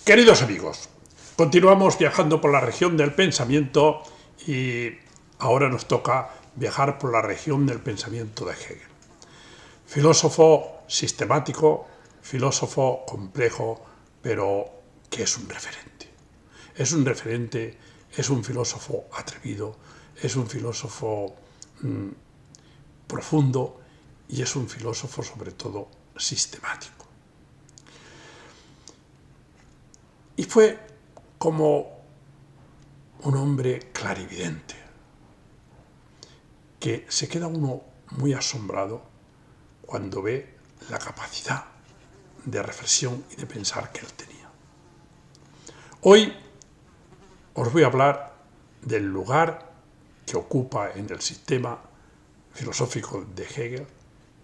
Queridos amigos, continuamos viajando por la región del pensamiento y ahora nos toca viajar por la región del pensamiento de Hegel. Filósofo sistemático, filósofo complejo, pero que es un referente. Es un referente, es un filósofo atrevido, es un filósofo profundo y es un filósofo sobre todo sistemático. Y fue como un hombre clarividente, que se queda uno muy asombrado cuando ve la capacidad de reflexión y de pensar que él tenía. Hoy os voy a hablar del lugar que ocupa en el sistema filosófico de Hegel,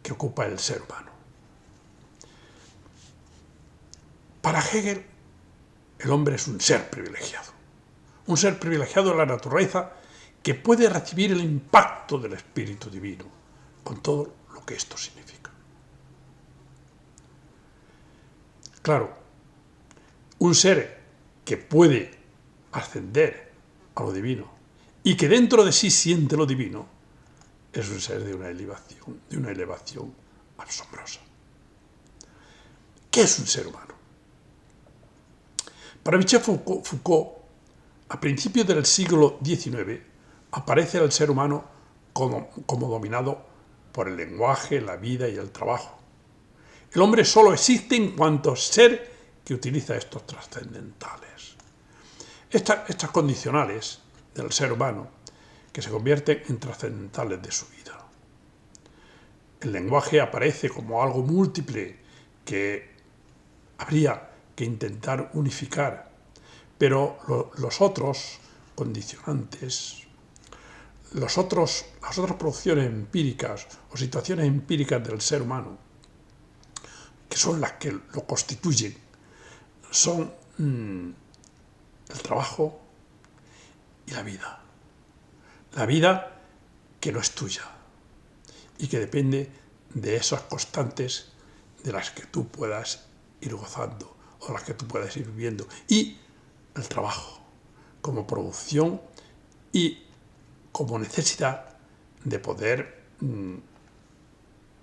que ocupa el ser humano. Para Hegel, el hombre es un ser privilegiado de la naturaleza que puede recibir el impacto del Espíritu Divino, con todo lo que esto significa. Claro, un ser que puede ascender a lo divino y que dentro de sí siente lo divino, es un ser de una elevación asombrosa. ¿Qué es un ser humano? Para Michel Foucault, a principios del siglo XIX, aparece el ser humano como dominado por el lenguaje, la vida y el trabajo. El hombre solo existe en cuanto ser que utiliza estos trascendentales. Estas condicionales del ser humano que se convierten en trascendentales de su vida. El lenguaje aparece como algo múltiple que habría que intentar unificar, pero los otros condicionantes, las otras producciones empíricas o situaciones empíricas del ser humano, que son las que lo constituyen, son el trabajo y la vida. La vida que no es tuya y que depende de esas constantes de las que tú puedas ir gozando o de las que tú puedas ir viviendo. Y el trabajo como producción y como necesidad de poder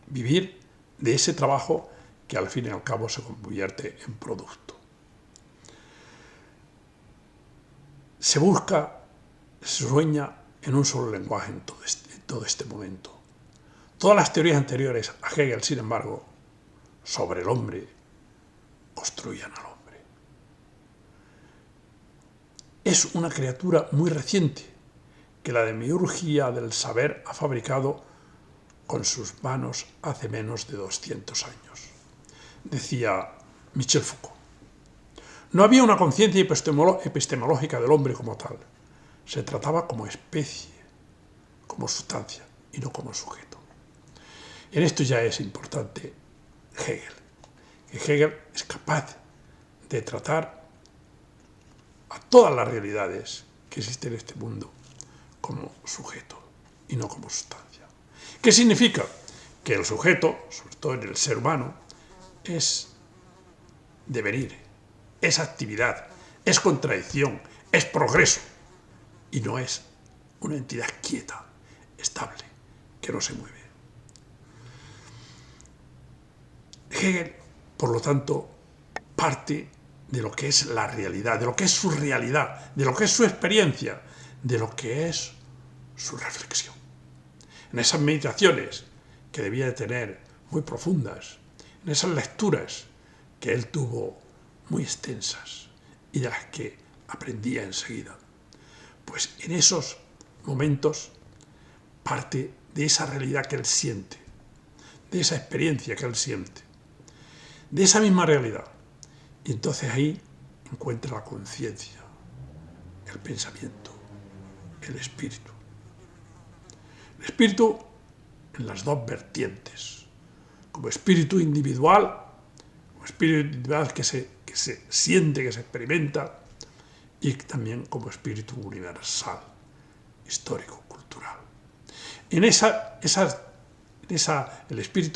vivir de ese trabajo que al fin y al cabo se convierte en producto. Se busca, se sueña en un solo lenguaje en todo este momento. Todas las teorías anteriores a Hegel, sin embargo, sobre el hombre, construían al hombre. Es una criatura muy reciente que la demiurgia del saber ha fabricado con sus manos hace menos de 200 años. Decía Michel Foucault. No había una conciencia epistemológica del hombre como tal. Se trataba como especie, como sustancia y no como sujeto. En esto ya es importante Hegel, que Hegel es capaz de tratar a todas las realidades que existen en este mundo como sujeto y no como sustancia. ¿Qué significa? Que el sujeto, sobre todo en el ser humano, es devenir, es actividad, es contradicción, es progreso y no es una entidad quieta, estable, que no se mueve. Hegel, por lo tanto, parte de lo que es la realidad, de lo que es su realidad, de lo que es su experiencia, de lo que es su reflexión. En esas meditaciones que debía de tener muy profundas, en esas lecturas que él tuvo muy extensas y de las que aprendía enseguida, pues en esos momentos parte de esa realidad que él siente, de esa experiencia que él siente, de esa misma realidad. Y entonces ahí encuentra la conciencia, el pensamiento, el espíritu. El espíritu en las dos vertientes, como espíritu individual, como espíritu individual que se siente, que se experimenta, y también como espíritu universal, histórico, cultural. El espíritu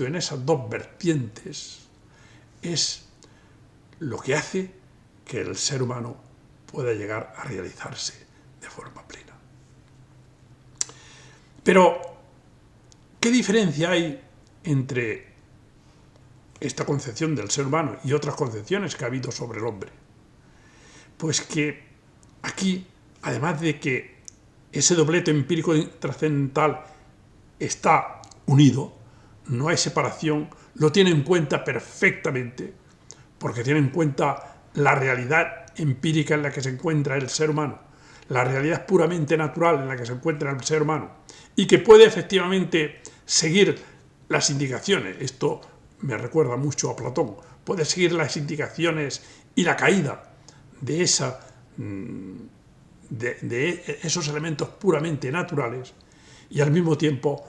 en esas dos vertientes es lo que hace que el ser humano pueda llegar a realizarse de forma plena. Pero, ¿qué diferencia hay entre esta concepción del ser humano y otras concepciones que ha habido sobre el hombre? Pues que aquí, además de que ese doblete empírico trascendental está unido, no hay separación, lo tiene en cuenta perfectamente, porque tiene en cuenta la realidad empírica en la que se encuentra el ser humano, la realidad puramente natural en la que se encuentra el ser humano, y que puede efectivamente seguir las indicaciones. Esto me recuerda mucho a Platón. Puede seguir las indicaciones y la caída de esos elementos puramente naturales, y al mismo tiempo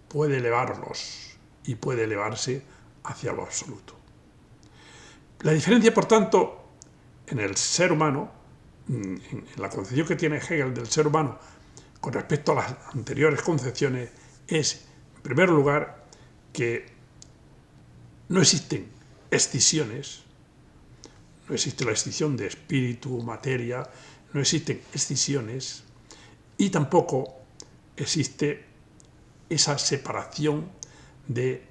puede elevarlos y puede elevarse hacia lo absoluto. La diferencia, por tanto, en el ser humano, en la concepción que tiene Hegel del ser humano con respecto a las anteriores concepciones, es, en primer lugar, que no existen escisiones, no existe la escisión de espíritu, materia, no existen escisiones, y tampoco existe esa separación de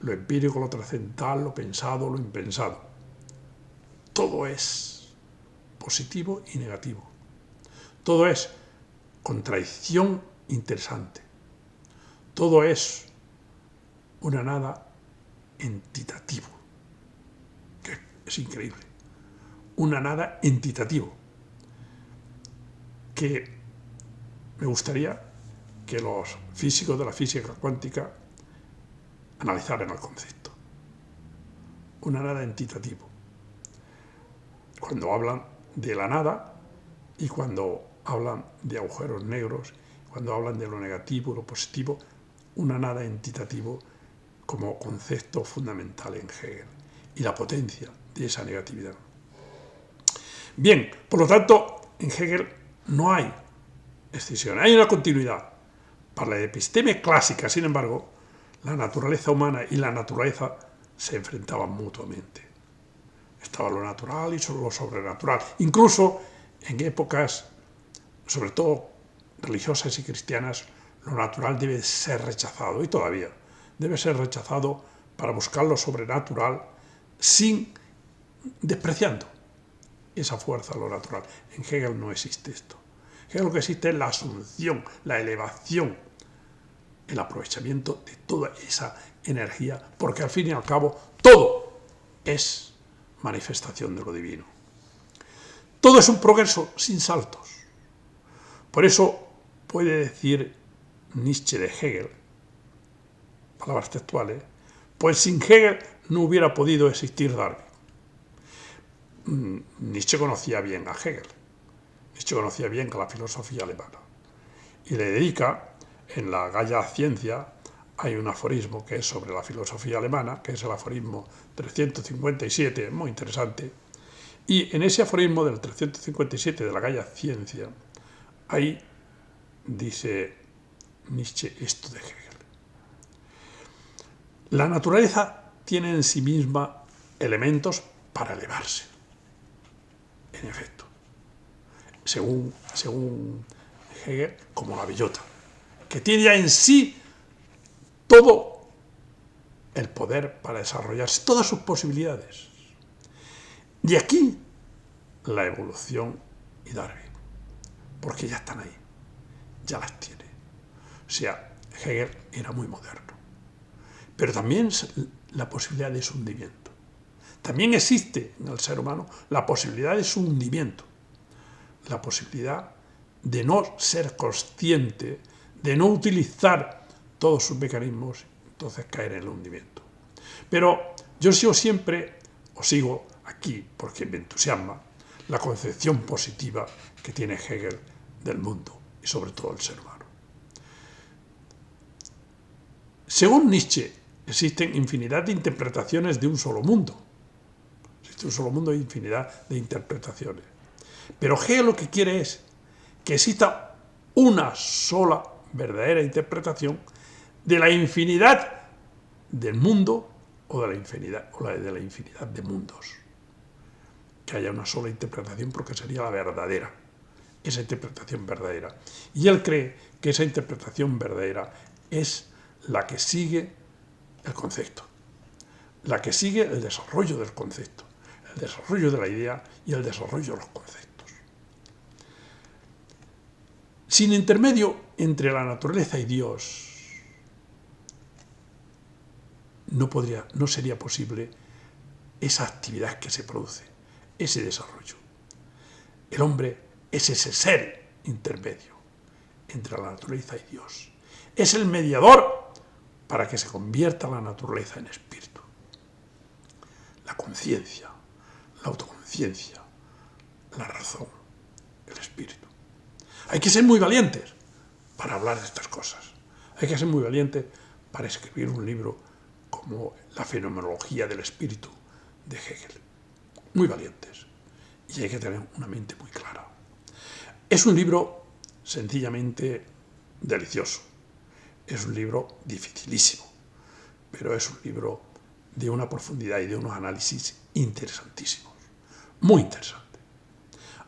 lo empírico, lo trascendental, lo pensado, lo impensado. Todo es positivo y negativo. Todo es contradicción interesante. Todo es una nada entitativo, que es increíble. Una nada entitativo, que me gustaría que los físicos de la física cuántica analizaran el concepto. Una nada entitativo. Cuando hablan de la nada y cuando hablan de agujeros negros, cuando hablan de lo negativo, lo positivo, una nada entitativo como concepto fundamental en Hegel y la potencia de esa negatividad. Bien, por lo tanto, en Hegel no hay escisión, hay una continuidad. Para la episteme clásica, sin embargo, la naturaleza humana y la naturaleza se enfrentaban mutuamente. Estaba lo natural y lo sobrenatural. Incluso en épocas, sobre todo religiosas y cristianas, lo natural debe ser rechazado, y todavía debe ser rechazado para buscar lo sobrenatural sin despreciando esa fuerza, lo natural. En Hegel no existe esto. En Hegel lo que existe es la asunción, la elevación, el aprovechamiento de toda esa energía, porque al fin y al cabo todo es manifestación de lo divino. Todo es un progreso sin saltos. Por eso puede decir Nietzsche de Hegel, palabras textuales, pues sin Hegel no hubiera podido existir Darwin. Nietzsche conocía bien a Hegel, Nietzsche conocía bien a la filosofía alemana, y le dedica, en la Gaia Ciencia, hay un aforismo que es sobre la filosofía alemana, que es el aforismo 357, muy interesante, y en ese aforismo del 357 de la Gaia Ciencia, ahí dice Nietzsche esto de Hegel. La naturaleza tiene en sí misma elementos para elevarse, en efecto, según Hegel, como la bellota, que tiene ya en sí todo el poder para desarrollarse, todas sus posibilidades. Y aquí la evolución y Darwin, porque ya están ahí, ya las tiene. O sea, Hegel era muy moderno. Pero también la posibilidad de su hundimiento. También existe en el ser humano la posibilidad de su hundimiento, la posibilidad de no ser consciente, de no utilizar todos sus mecanismos, entonces caer en el hundimiento. Pero yo sigo aquí porque me entusiasma la concepción positiva que tiene Hegel del mundo y sobre todo del ser humano. Según Nietzsche, existen infinidad de interpretaciones de un solo mundo. Existe un solo mundo e infinidad de interpretaciones. Pero Hegel lo que quiere es que exista una sola verdadera interpretación de la infinidad del mundo o de la infinidad de mundos. que haya una sola interpretación porque sería la verdadera, esa interpretación verdadera. Y él cree que esa interpretación verdadera es la que sigue el concepto, la que sigue el desarrollo del concepto, el desarrollo de la idea y el desarrollo de los conceptos. Sin intermedio entre la naturaleza y Dios, no sería posible esa actividad que se produce, ese desarrollo. El hombre es ese ser intermedio entre la naturaleza y Dios. Es el mediador para que se convierta la naturaleza en espíritu. La conciencia, la autoconciencia, la razón, el espíritu. Hay que ser muy valientes para hablar de estas cosas. Hay que ser muy valientes para escribir un libro como La fenomenología del espíritu de Hegel. Muy valientes. Y hay que tener una mente muy clara. Es un libro sencillamente delicioso. Es un libro dificilísimo, pero es un libro de una profundidad y de unos análisis interesantísimos. Muy interesante.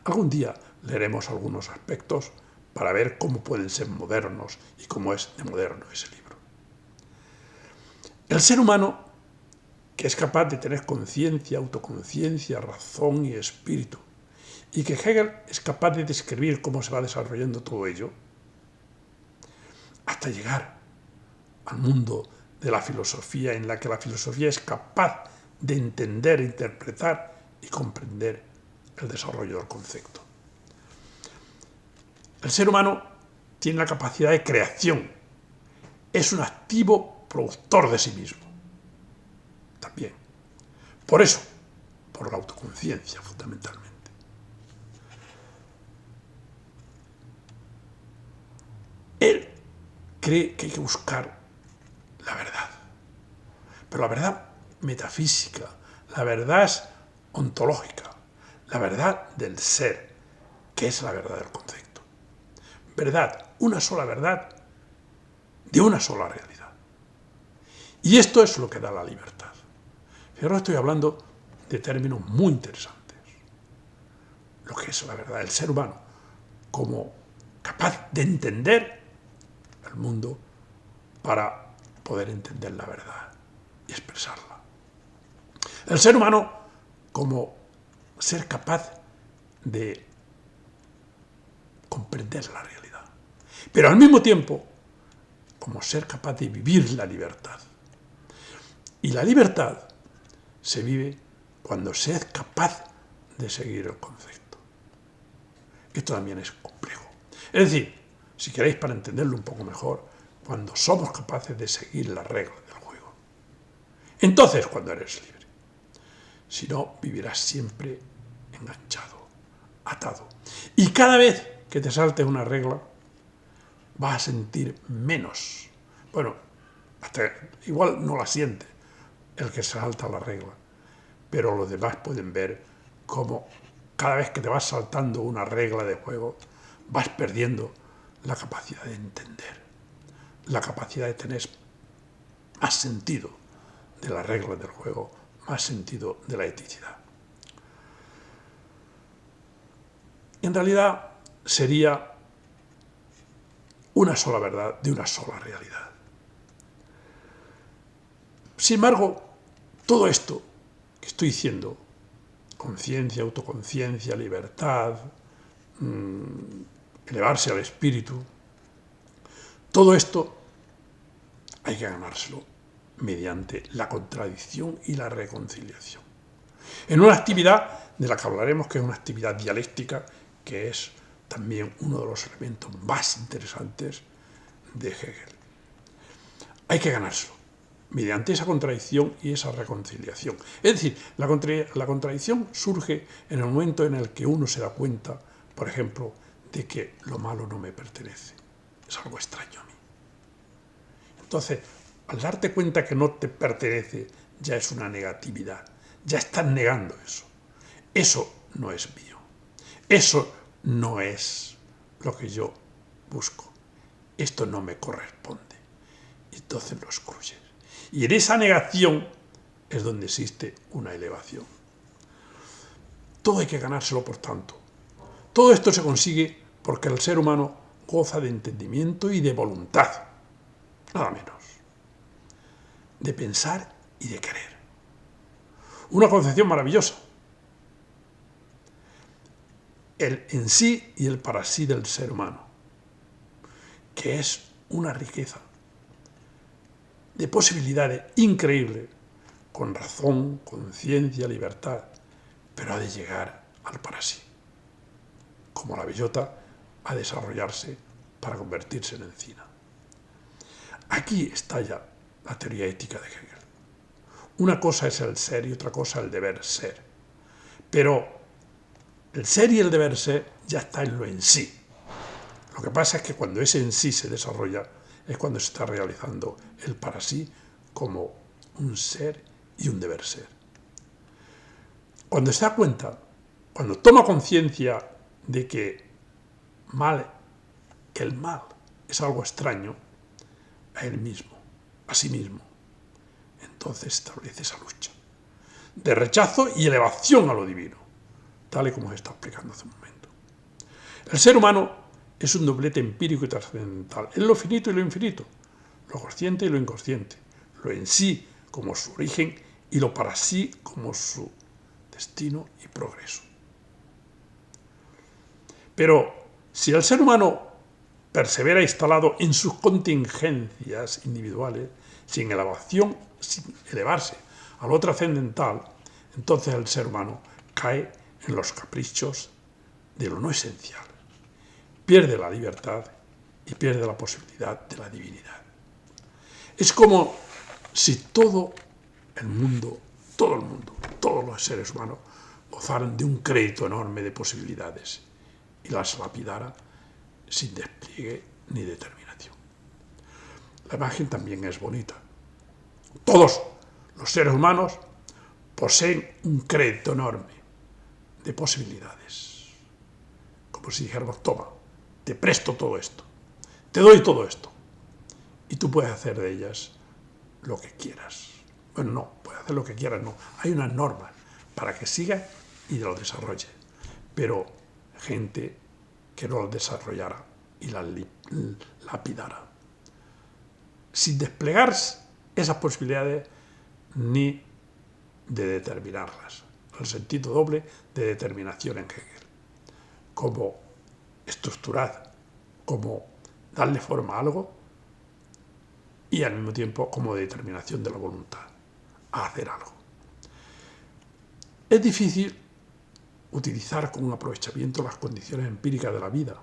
Algún día leeremos algunos aspectos para ver cómo pueden ser modernos y cómo es de moderno ese libro. El ser humano, que es capaz de tener conciencia, autoconciencia, razón y espíritu, y que Hegel es capaz de describir cómo se va desarrollando todo ello, hasta llegar al mundo de la filosofía, en la que la filosofía es capaz de entender, interpretar y comprender el desarrollo del concepto. El ser humano tiene la capacidad de creación, es un activo productor de sí mismo. También. Por eso, por la autoconciencia fundamentalmente. Él cree que hay que buscar la verdad, pero la verdad metafísica, la verdad ontológica, la verdad del ser, que es la verdad del concepto. Verdad, una sola verdad de una sola realidad. Y esto es lo que da la libertad. Y ahora estoy hablando de términos muy interesantes. Lo que es la verdad del ser humano como capaz de entender el mundo para poder entender la verdad y expresarla. El ser humano como ser capaz de comprender la realidad, pero al mismo tiempo como ser capaz de vivir la libertad. Y la libertad se vive cuando se es capaz de seguir el concepto. Esto también es complejo. Es decir, si queréis para entenderlo un poco mejor, cuando somos capaces de seguir las reglas del juego. Entonces cuando eres libre. Si no, vivirás siempre enganchado, atado. Y cada vez que te saltes una regla, vas a sentir menos. Bueno, hasta igual no la siente el que se salta la regla, pero los demás pueden ver cómo cada vez que te vas saltando una regla de juego, vas perdiendo la capacidad de entender, la capacidad de tener más sentido de las reglas del juego, más sentido de la eticidad. En realidad sería una sola verdad de una sola realidad. Sin embargo, todo esto que estoy diciendo, conciencia, autoconciencia, libertad, elevarse al espíritu, todo esto hay que ganárselo mediante la contradicción y la reconciliación. En una actividad de la que hablaremos, que es una actividad dialéctica, que es también uno de los elementos más interesantes de Hegel. Hay que ganárselo mediante esa contradicción y esa reconciliación. Es decir, la contradicción surge en el momento en el que uno se da cuenta, por ejemplo, de que lo malo no me pertenece. Es algo extraño a mí. Entonces, al darte cuenta que no te pertenece, ya es una negatividad. Ya estás negando eso. Eso no es mío. Eso no es lo que yo busco. Esto no me corresponde. Entonces lo excluyes. Y en esa negación es donde existe una elevación. Todo hay que ganárselo, por tanto. Todo esto se consigue porque el ser humano goza de entendimiento y de voluntad, nada menos, de pensar y de querer. Una concepción maravillosa. El en sí y el para sí del ser humano, que es una riqueza de posibilidades increíbles, con razón, conciencia, libertad, pero ha de llegar al para sí, como la bellota a desarrollarse para convertirse en encina. Aquí estalla la teoría ética de Hegel. Una cosa es el ser y otra cosa el deber ser, pero el ser y el deber ser ya está en lo en sí. Lo que pasa es que cuando ese en sí se desarrolla es cuando se está realizando el para sí como un ser y un deber ser. Cuando se da cuenta, cuando toma conciencia de que el mal es algo extraño a él mismo, a sí mismo, entonces establece esa lucha de rechazo y elevación a lo divino, tal y como se está explicando hace un momento. El ser humano es un doblete empírico y trascendental, es lo finito y lo infinito, lo consciente y lo inconsciente, lo en sí como su origen y lo para sí como su destino y progreso. Pero si el ser humano persevera instalado en sus contingencias individuales, sin elevarse a lo trascendental, entonces el ser humano cae en los caprichos de lo no esencial, pierde la libertad y pierde la posibilidad de la divinidad. Es como si todo el mundo, todos los seres humanos gozaran de un crédito enorme de posibilidades y las lapidara sin despliegue ni determinación. La imagen también es bonita. Todos los seres humanos poseen un crédito enorme de posibilidades. Como si dijéramos, toma, te presto todo esto, te doy todo esto, y tú puedes hacer de ellas lo que quieras. Bueno, no, puedes hacer lo que quieras, no. Hay unas normas para que siga y lo desarrolle. Pero gente que no las desarrollara y las lapidara, sin desplegar esas posibilidades ni de determinarlas. El sentido doble de determinación en Hegel. Como estructurar, como darle forma a algo y al mismo tiempo como determinación de la voluntad a hacer algo. Es difícil utilizar con un aprovechamiento las condiciones empíricas de la vida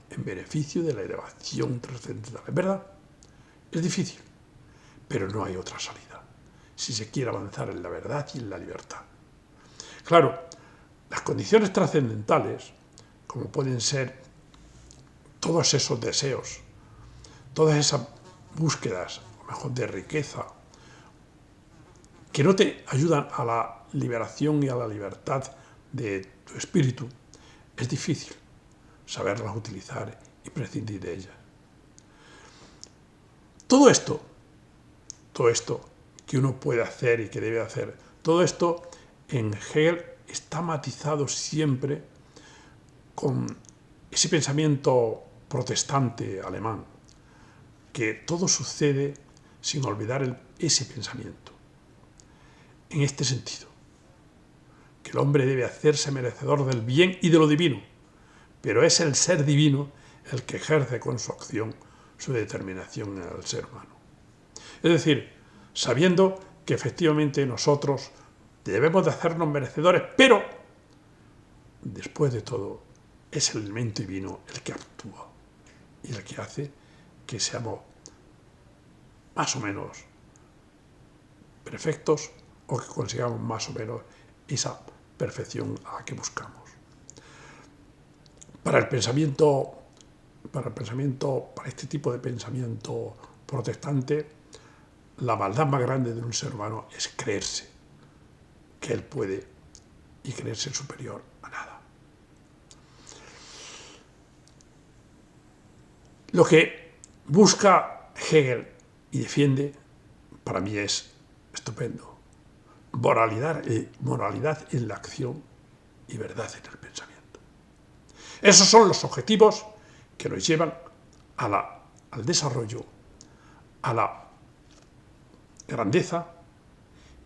en beneficio de la elevación trascendental. ¿Es verdad? Es difícil, pero no hay otra salida si se quiere avanzar en la verdad y en la libertad. Claro, las condiciones trascendentales, como pueden ser todos esos deseos, todas esas búsquedas, a lo mejor de riqueza, que no te ayudan a la liberación y a la libertad de tu espíritu, es difícil saberlas utilizar y prescindir de ellas. Todo esto que uno puede hacer y que debe hacer, todo esto en Hegel está matizado siempre con ese pensamiento protestante alemán, que todo sucede sin olvidar ese pensamiento. En este sentido, que el hombre debe hacerse merecedor del bien y de lo divino, pero es el ser divino el que ejerce con su acción su determinación en el ser humano. Es decir, sabiendo que efectivamente nosotros debemos de hacernos merecedores, pero después de todo es el elemento divino el que actúa y el que hace que seamos más o menos perfectos o que consigamos más o menos esa perfección a la que buscamos. Para este tipo de pensamiento protestante, la maldad más grande de un ser humano es creerse que él puede y creerse superior a nada. Lo que busca Hegel y defiende, para mí es estupendo. Moralidad en la acción y verdad en el pensamiento. Esos son los objetivos que nos llevan al desarrollo, a la grandeza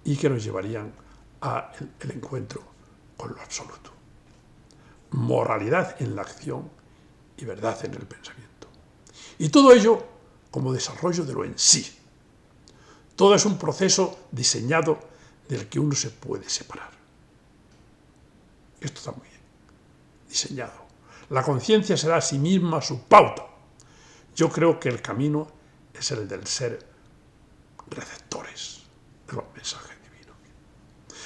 y que nos llevarían al encuentro con lo absoluto. Moralidad en la acción y verdad en el pensamiento. Y todo ello como desarrollo de lo en sí. Todo es un proceso diseñado del que uno se puede separar. Esto está muy bien, diseñado. La conciencia será a sí misma su pauta. Yo creo que el camino es el del ser receptores de los mensajes divinos.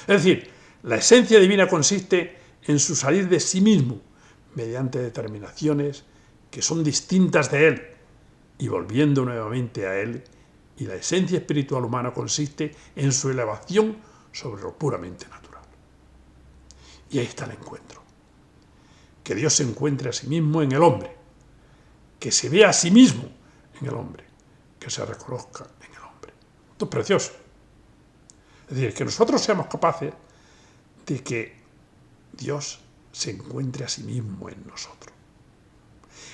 Es decir, la esencia divina consiste en su salir de sí mismo mediante determinaciones que son distintas de él y volviendo nuevamente a él, y la esencia espiritual humana consiste en su elevación sobre lo puramente natural. Y ahí está el encuentro. Que Dios se encuentre a sí mismo en el hombre, que se vea a sí mismo en el hombre, que se reconozca en el hombre. Esto es precioso. Es decir, que nosotros seamos capaces de que Dios se encuentre a sí mismo en nosotros.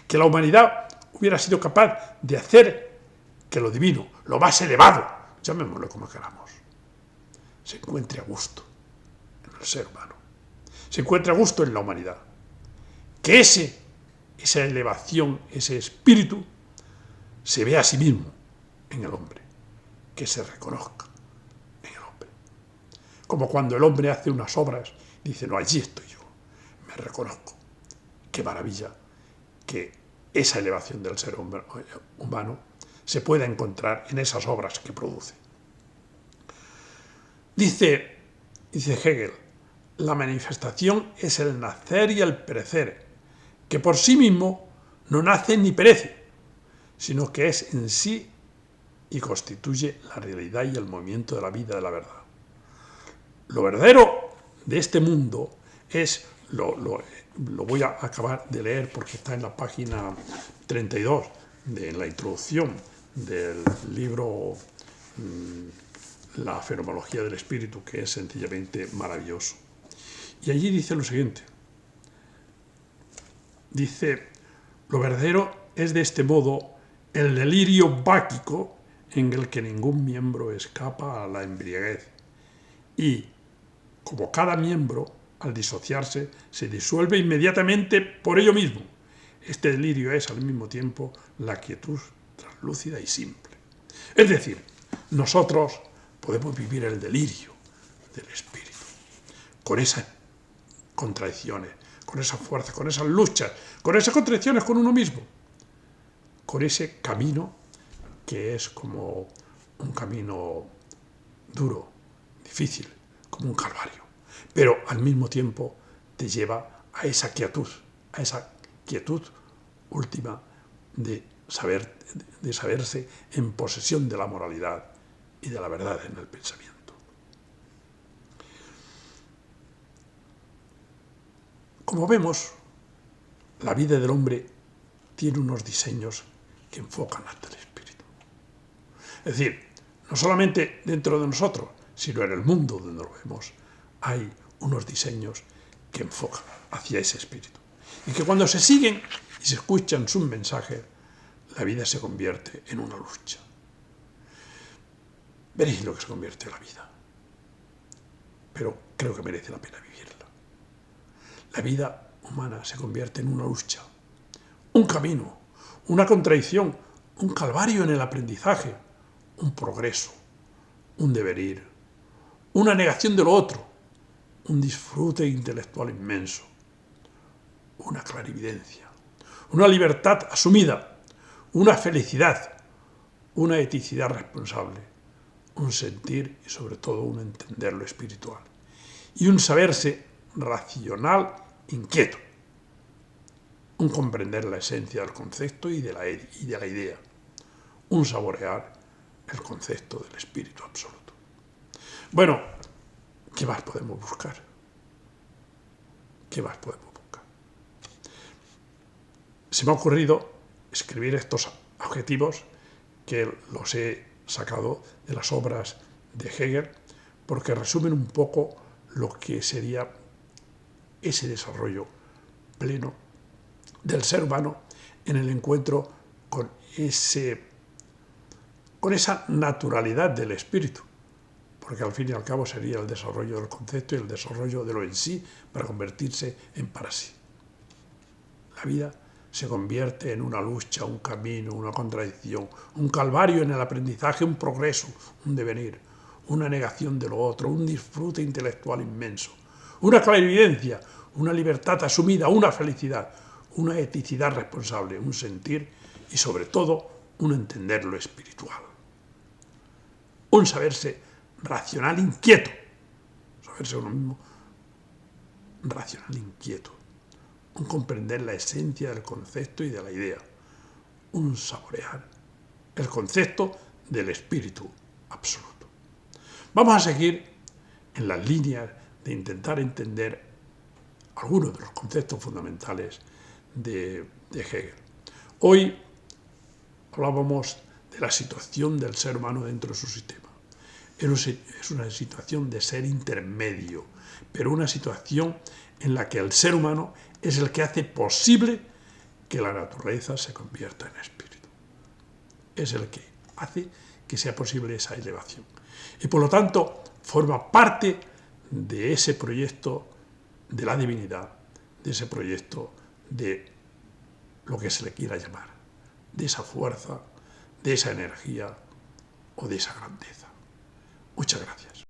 Que la humanidad hubiera sido capaz de hacer que lo divino, lo más elevado, llamémoslo como queramos, se encuentre a gusto en el ser humano. Se encuentre a gusto en la humanidad. Que esa elevación, ese espíritu, se vea a sí mismo en el hombre. Que se reconozca en el hombre. Como cuando el hombre hace unas obras, dice, no, allí estoy yo, me reconozco. Qué maravilla que esa elevación del ser humano se pueda encontrar en esas obras que produce. Dice Hegel, la manifestación es el nacer y el perecer, que por sí mismo no nace ni perece, sino que es en sí y constituye la realidad y el movimiento de la vida de la verdad. Lo verdadero de este mundo es, lo voy a acabar de leer porque está en la página 32 de la introducción del libro La fenomenología del espíritu, que es sencillamente maravilloso. Y allí dice lo siguiente. Dice, lo verdadero es de este modo el delirio báquico en el que ningún miembro escapa a la embriaguez y, como cada miembro, al disociarse, se disuelve inmediatamente por ello mismo. Este delirio es al mismo tiempo la quietud translúcida y simple. Es decir, nosotros podemos vivir el delirio del espíritu, con esas contradicciones, con esa fuerza, con esas luchas, con esas contradicciones con uno mismo, con ese camino que es como un camino duro, difícil, como un calvario, pero al mismo tiempo te lleva a esa quietud última de saberse en posesión de la moralidad y de la verdad en el pensamiento. Como vemos, la vida del hombre tiene unos diseños que enfocan hacia el espíritu. Es decir, no solamente dentro de nosotros, sino en el mundo donde lo vemos, hay unos diseños que enfocan hacia ese espíritu. Y que cuando se siguen y se escuchan sus mensajes, la vida se convierte en una lucha. Veréis lo que se convierte en la vida. Pero creo que merece la pena vivirla. La vida humana se convierte en una lucha, un camino, una contradicción, un calvario en el aprendizaje, un progreso, un devenir, una negación de lo otro, un disfrute intelectual inmenso, una clarividencia, una libertad asumida, una felicidad, una eticidad responsable, un sentir y sobre todo un entender lo espiritual y un saberse racional inquieto, un comprender la esencia del concepto y de la idea, un saborear el concepto del espíritu absoluto. Bueno, ¿qué más podemos buscar? ¿Qué más podemos buscar? Se me ha ocurrido escribir estos objetivos que los he sacado de las obras de Hegel porque resumen un poco lo que sería ese desarrollo pleno del ser humano en el encuentro con esa naturalidad del espíritu, porque al fin y al cabo sería el desarrollo del concepto y el desarrollo de lo en sí para convertirse en para sí. La vida se convierte en una lucha, un camino, una contradicción, un calvario en el aprendizaje, un progreso, un devenir, una negación de lo otro, un disfrute intelectual inmenso, una clarividencia, una libertad asumida, una felicidad, una eticidad responsable, un sentir y sobre todo un entender lo espiritual. Un saberse racional inquieto, saberse uno mismo racional inquieto, un comprender la esencia del concepto y de la idea, un saborear el concepto del espíritu absoluto. Vamos a seguir en las líneas de intentar entender algunos de los conceptos fundamentales de Hegel. Hoy hablábamos de la situación del ser humano dentro de su sistema. Es una situación de ser intermedio, pero una situación en la que el ser humano es el que hace posible que la naturaleza se convierta en espíritu. Es el que hace que sea posible esa elevación. Y por lo tanto, forma parte de ese proyecto de la divinidad, de ese proyecto de lo que se le quiera llamar, de esa fuerza, de esa energía o de esa grandeza. Muchas gracias.